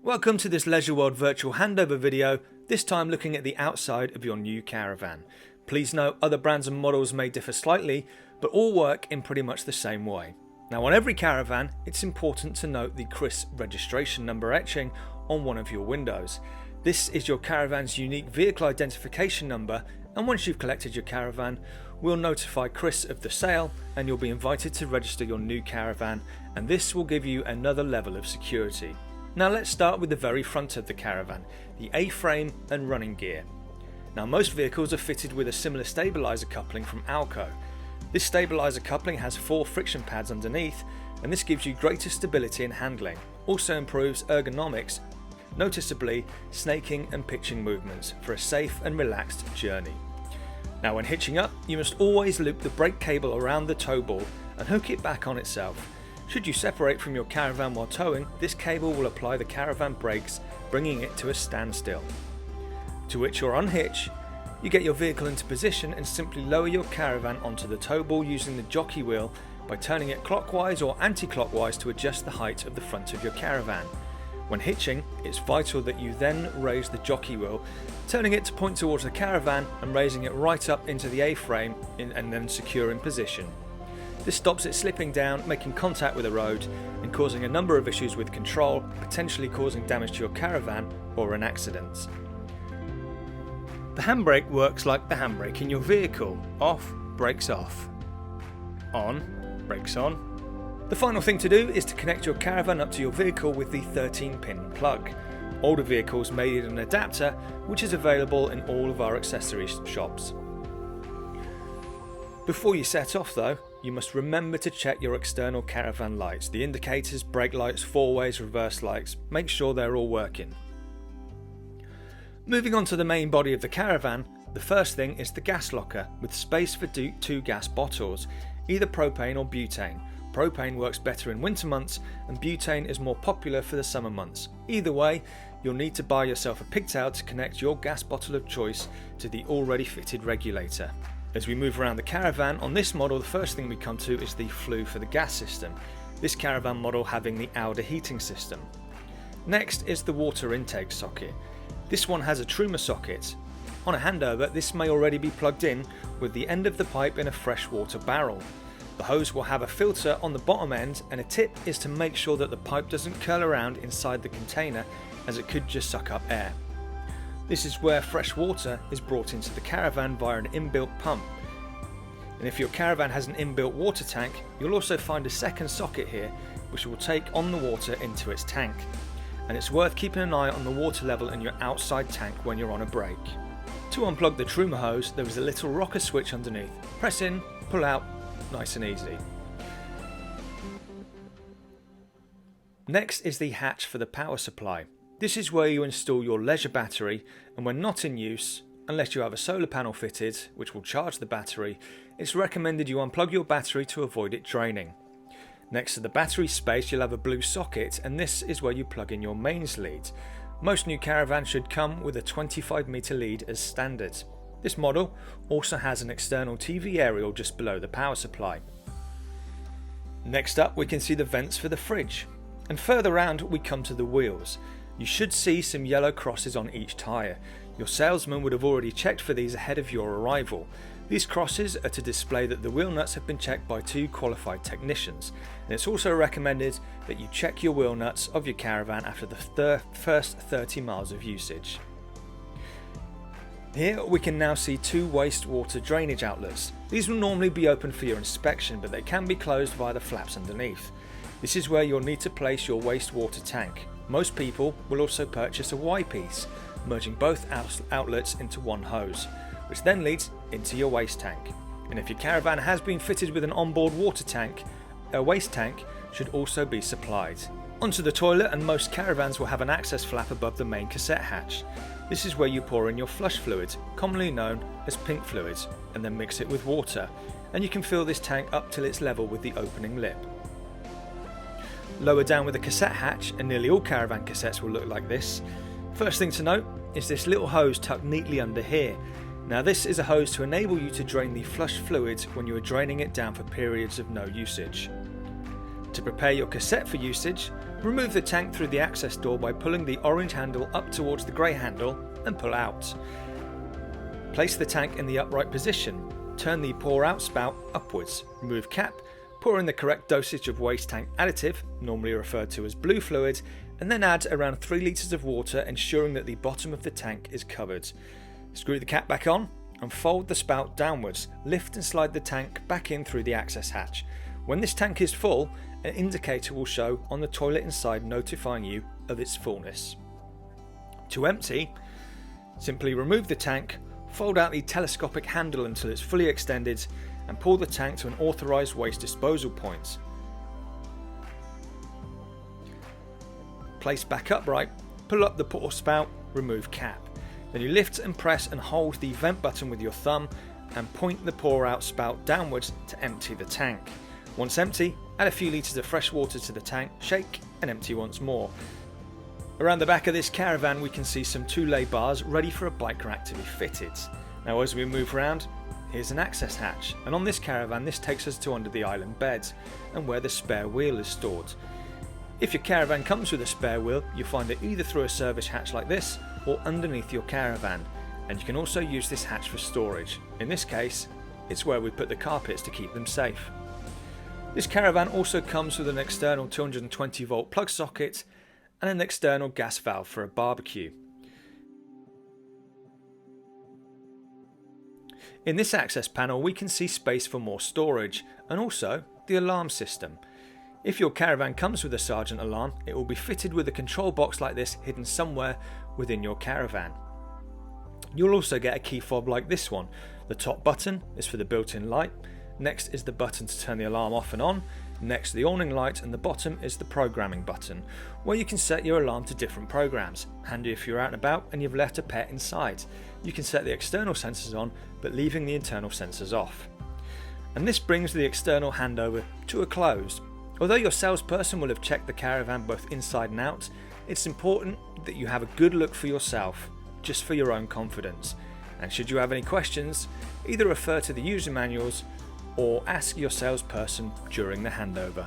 Welcome to this Leisure World virtual handover video, this time looking at the outside of your new caravan. Please note other brands and models may differ slightly, but all work in pretty much the same way. Now on every caravan, it's important to note the CRIS registration number etching on one of your windows. This is your caravan's unique vehicle identification number, and once you've collected your caravan, we'll notify CRIS of the sale and you'll be invited to register your new caravan, and this will give you another level of security. Now let's start with the very front of the caravan, the A-frame and running gear. Now most vehicles are fitted with a similar stabiliser coupling from Alco. This stabiliser coupling has 4 friction pads underneath, and this gives you greater stability and handling. Also improves ergonomics, noticeably snaking and pitching movements for a safe and relaxed journey. Now when hitching up, you must always loop the brake cable around the tow ball and hook it back on itself. Should you separate from your caravan while towing, this cable will apply the caravan brakes, bringing it to a standstill. To which or unhitch, you get your vehicle into position and simply lower your caravan onto the tow ball using the jockey wheel by turning it clockwise or anti-clockwise to adjust the height of the front of your caravan. When hitching, it's vital that you then raise the jockey wheel, turning it to point towards the caravan and raising it right up into the A-frame and then secure in position. This stops it slipping down, making contact with the road and causing a number of issues with control, potentially causing damage to your caravan or an accident. The handbrake works like the handbrake in your vehicle. Off, brakes off. On, brakes on. The final thing to do is to connect your caravan up to your vehicle with the 13-pin plug. Older vehicles may need an adapter, which is available in all of our accessories shops. Before you set off though, you must remember to check your external caravan lights, the indicators, brake lights, four-ways, reverse lights. Make sure they're all working. Moving on to the main body of the caravan, the first thing is the gas locker with space for 2 gas bottles, either propane or butane. Propane works better in winter months and butane is more popular for the summer months. Either way, you'll need to buy yourself a pigtail to connect your gas bottle of choice to the already fitted regulator. As we move around the caravan, on this model the first thing we come to is the flue for the gas system, this caravan model having the Auda heating system. Next is the water intake socket. This one has a Truma socket. On a handover, this may already be plugged in with the end of the pipe in a freshwater barrel. The hose will have a filter on the bottom end, and a tip is to make sure that the pipe doesn't curl around inside the container, as it could just suck up air. This is where fresh water is brought into the caravan via an inbuilt pump. And if your caravan has an inbuilt water tank, you'll also find a second socket here which will take on the water into its tank. And it's worth keeping an eye on the water level in your outside tank when you're on a break. To unplug the Truma hose, there is a little rocker switch underneath. Press in, pull out, nice and easy. Next is the hatch for the power supply. This is where you install your leisure battery, and when not in use, unless you have a solar panel fitted which will charge the battery, it's recommended you unplug your battery to avoid it draining. Next to the battery space you'll have a blue socket, and this is where you plug in your mains lead. Most new caravans should come with a 25 meter lead as standard. This model also has an external TV aerial just below the power supply. Next up we can see the vents for the fridge, and further round we come to the wheels. You should see some yellow crosses on each tyre. Your salesman would have already checked for these ahead of your arrival. These crosses are to display that the wheel nuts have been checked by 2 qualified technicians, and it's also recommended that you check your wheel nuts of your caravan after the first 30 miles of usage. Here we can now see 2 wastewater drainage outlets. These will normally be open for your inspection, but they can be closed via the flaps underneath. This is where you'll need to place your wastewater tank. Most people will also purchase a Y-piece, merging both outlets into one hose, which then leads into your waste tank. And if your caravan has been fitted with an onboard water tank, a waste tank should also be supplied. Onto the toilet, and most caravans will have an access flap above the main cassette hatch. This is where you pour in your flush fluid, commonly known as pink fluid, and then mix it with water, and you can fill this tank up till it's level with the opening lip. Lower down with the cassette hatch, and nearly all caravan cassettes will look like this. First thing to note is this little hose tucked neatly under here. Now this is a hose to enable you to drain the flush fluid when you are draining it down for periods of no usage. To prepare your cassette for usage, Remove the tank through the access door by pulling the orange handle up towards the grey handle and pull out. Place the tank in the upright position. Turn the pour out spout upwards. Remove cap. Pour in the correct dosage of waste tank additive, normally referred to as blue fluid, and then add around 3 litres of water, ensuring that the bottom of the tank is covered. Screw the cap back on and fold the spout downwards. Lift and slide the tank back in through the access hatch. When this tank is full, an indicator will show on the toilet inside, notifying you of its fullness. To empty, simply remove the tank, fold out the telescopic handle until it's fully extended, and pull the tank to an authorised waste disposal point. Place back upright, pull up the pour spout, remove cap. Then you lift and press and hold the vent button with your thumb and point the pour out spout downwards to empty the tank. Once empty, add a few litres of fresh water to the tank, shake and empty once more. Around the back of this caravan we can see some 2 lay bars ready for a bike rack to be fitted. Now as we move around, here's an access hatch, and on this caravan this takes us to under the island bed and where the spare wheel is stored. If your caravan comes with a spare wheel, you'll find it either through a service hatch like this or underneath your caravan, and you can also use this hatch for storage. In this case, it's where we put the carpets to keep them safe. This caravan also comes with an external 220 volt plug socket and an external gas valve for a barbecue. In this access panel we can see space for more storage and also the alarm system. If your caravan comes with a sergeant alarm, it will be fitted with a control box like this hidden somewhere within your caravan. You'll also get a key fob like this one. The top button is for the built-in light, next is the button to turn the alarm off and on, next the awning light, and the bottom is the programming button, where you can set your alarm to different programs. Handy if you're out and about and you've left a pet inside. You can set the external sensors on, but leaving the internal sensors off. And this brings the external handover to a close. Although your salesperson will have checked the caravan both inside and out, it's important that you have a good look for yourself, just for your own confidence. And should you have any questions, either refer to the user manuals or ask your salesperson during the handover.